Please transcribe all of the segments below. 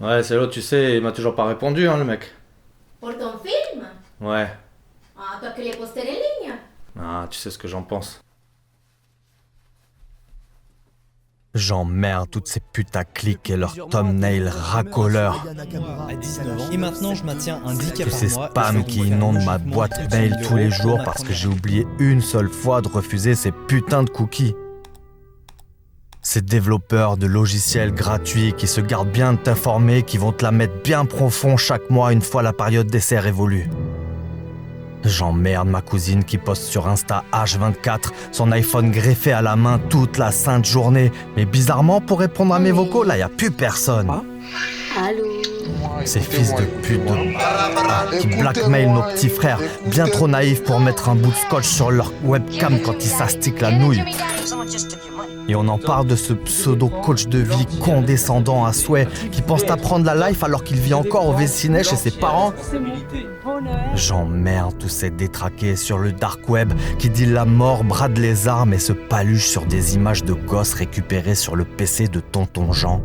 Ouais, c'est l'autre, tu sais, il m'a toujours pas répondu, hein, le mec. Pour ton film? Ouais. Ah, toi que les posters en ligne? Ah, tu sais ce que j'en pense. J'emmerde toutes ces putaclics et leurs thumbnails racoleurs. À 19 ans. Et maintenant, je maintiens un 10K Tous par ces mois. spams qui inondent ma boîte mail tous les jours parce que j'ai oublié une seule fois de refuser ces putains de cookies. Ces développeurs de logiciels gratuits qui se gardent bien de t'informer, qui vont te la mettre bien profond chaque mois une fois la période d'essai révolue. J'emmerde ma cousine qui poste sur Insta H24, son iPhone greffé à la main toute la sainte journée. Mais bizarrement, pour répondre à mes vocaux, là, y a plus personne. Allô? Ces fils de pute qui blackmail nos petits frères, bien trop naïfs pour mettre un bout de scotch sur leur webcam quand ils s'astiquent la nouille. Et on en parle de ce pseudo-coach de vie condescendant à souhait qui pense apprendre la life alors qu'il vit encore au Vésinet chez ses parents. J'emmerde tous ces détraqués sur le dark web qui dit la mort, brade les armes et se paluche sur des images de gosses récupérées sur le PC de tonton Jean.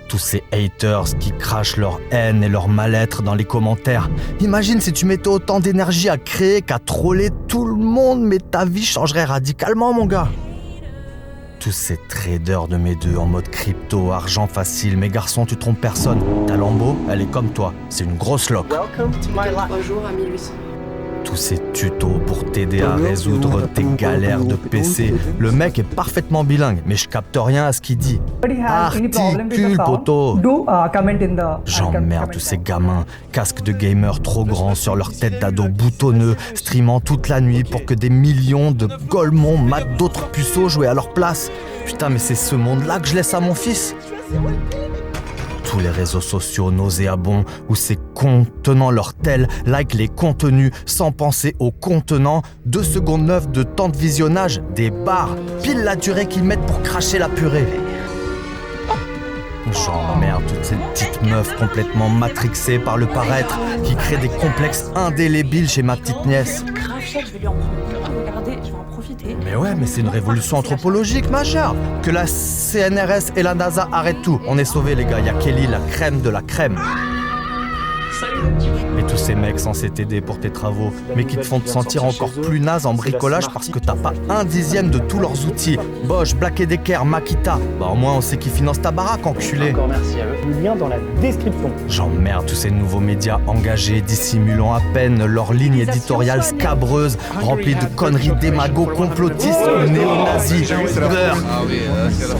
Tous ces haters qui crachent leur haine et leur mal-être dans les commentaires. Imagine si tu mettais autant d'énergie à créer qu'à troller tout le monde, mais ta vie changerait radicalement, mon gars. Tous ces traders de mes deux en mode crypto, argent facile, mais garçon, tu trompes personne. Ta Lambo, elle est comme toi, c'est une grosse loque. 3 jours à 1800. Tous ces tutos pour t'aider à résoudre tes galères de PC. Le mec est parfaitement bilingue, mais je capte rien à ce qu'il dit. Articule, poteau. J'emmerde tous ces gamins, casques de gamer trop grands sur leur tête d'ado boutonneux, streamant toute la nuit pour que des millions de golemons matent d'autres puceaux jouer à leur place. Putain, mais c'est ce monde-là que je laisse à mon fils. Tous les réseaux sociaux nauséabonds où ces cons tenant leur tel like les contenus sans penser aux contenants, 2 secondes 9 de temps de visionnage, des barres, pile la durée qu'ils mettent pour cracher la purée. J'emmerde toutes ces petites meufs complètement matrixées par le paraître qui créent des complexes indélébiles chez ma petite nièce. Grave chèque, je vais lui en prendre. Regardez, je vais en profiter. Mais ouais, mais c'est une révolution anthropologique majeure. Que la CNRS et la NASA arrêtent tout. On est sauvés, les gars. Y a Kelly, la crème de la crème. Et tous ces mecs censés t'aider pour tes travaux, mais qui te font te sentir encore plus naze en bricolage parce que t'as pas 1/10 de tous leurs outils. Bosch, Black & Decker, Makita. Bah au moins on sait qui finance ta baraque, enculé. Encore merci à eux. Le lien dans la description. J'emmerde tous ces nouveaux médias engagés, dissimulant à peine leur ligne éditoriale scabreuse, remplie de conneries démago complotistes ou néo-nazis. Beurre. Les touristes,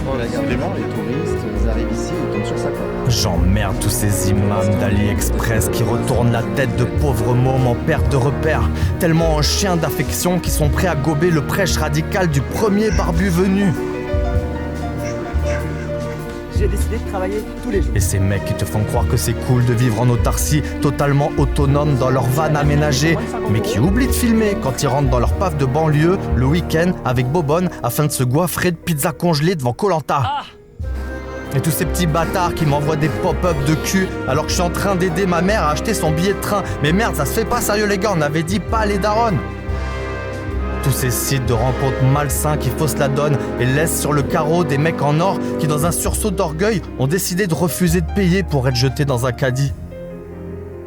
ils arrivent ici, ils tombent sur ça quoi. J'emmerde tous ces imams d'AliExpress qui retournent la tête de pauvres mômes en perte de repère, tellement en chiens d'affection qu'ils sont prêts à gober le prêche radical du premier barbu venu. J'ai décidé de travailler tous les jours. Et ces mecs qui te font croire que c'est cool de vivre en autarcie, totalement autonome dans leur van aménagée, mais qui oublient de filmer quand ils rentrent dans leur paf de banlieue le week-end avec Bobonne afin de se goiffrer de pizza congelée devant Koh Lanta. Et tous ces petits bâtards qui m'envoient des pop-up de cul alors que je suis en train d'aider ma mère à acheter son billet de train. Mais merde, ça se fait pas sérieux les gars, on avait dit pas les darons. Tous ces sites de rencontres malsains qui faussent la donne et laissent sur le carreau des mecs en or qui dans un sursaut d'orgueil ont décidé de refuser de payer pour être jetés dans un caddie.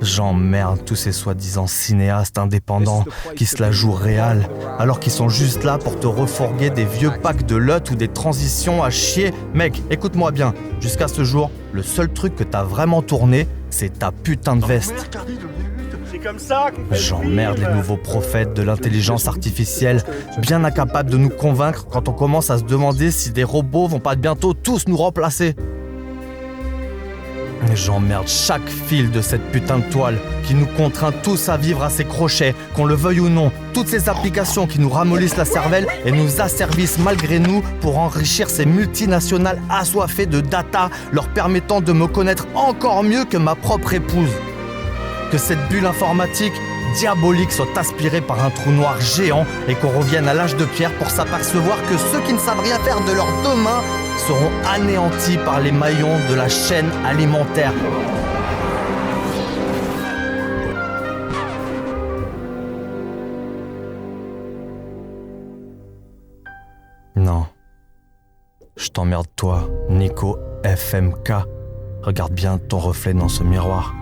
J'emmerde tous ces soi-disant cinéastes indépendants qui se la jouent réelle alors qu'ils sont juste là pour te refourguer des vieux packs de LUT ou des transitions à chier. Mec, écoute-moi bien, jusqu'à ce jour, le seul truc que t'as vraiment tourné, c'est ta putain de veste. C'est comme ça qu'on fait. J'emmerde les nouveaux prophètes de l'intelligence artificielle, bien incapables de nous convaincre quand on commence à se demander si des robots vont pas bientôt tous nous remplacer. J'emmerde chaque fil de cette putain de toile qui nous contraint tous à vivre à ses crochets, qu'on le veuille ou non. Toutes ces applications qui nous ramollissent la cervelle et nous asservissent malgré nous pour enrichir ces multinationales assoiffées de data, leur permettant de me connaître encore mieux que ma propre épouse. Que cette bulle informatique diabolique soit aspirée par un trou noir géant et qu'on revienne à l'âge de pierre pour s'apercevoir que ceux qui ne savent rien faire de leurs 2 mains seront anéantis par les maillons de la chaîne alimentaire. Non. Je t'emmerde toi, Nico FMK. Regarde bien ton reflet dans ce miroir.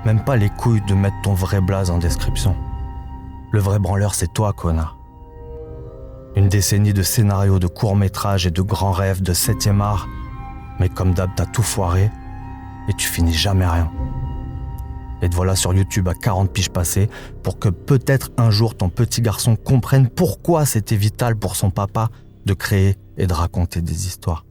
Même pas les couilles de mettre ton vrai blaze en description. Le vrai branleur, c'est toi, connard. Une décennie de scénarios, de courts-métrages et de grands rêves de 7e art. Mais comme d'hab, t'as tout foiré et tu finis jamais rien. Et te voilà sur YouTube à 40 piges passées pour que peut-être un jour ton petit garçon comprenne pourquoi c'était vital pour son papa de créer et de raconter des histoires.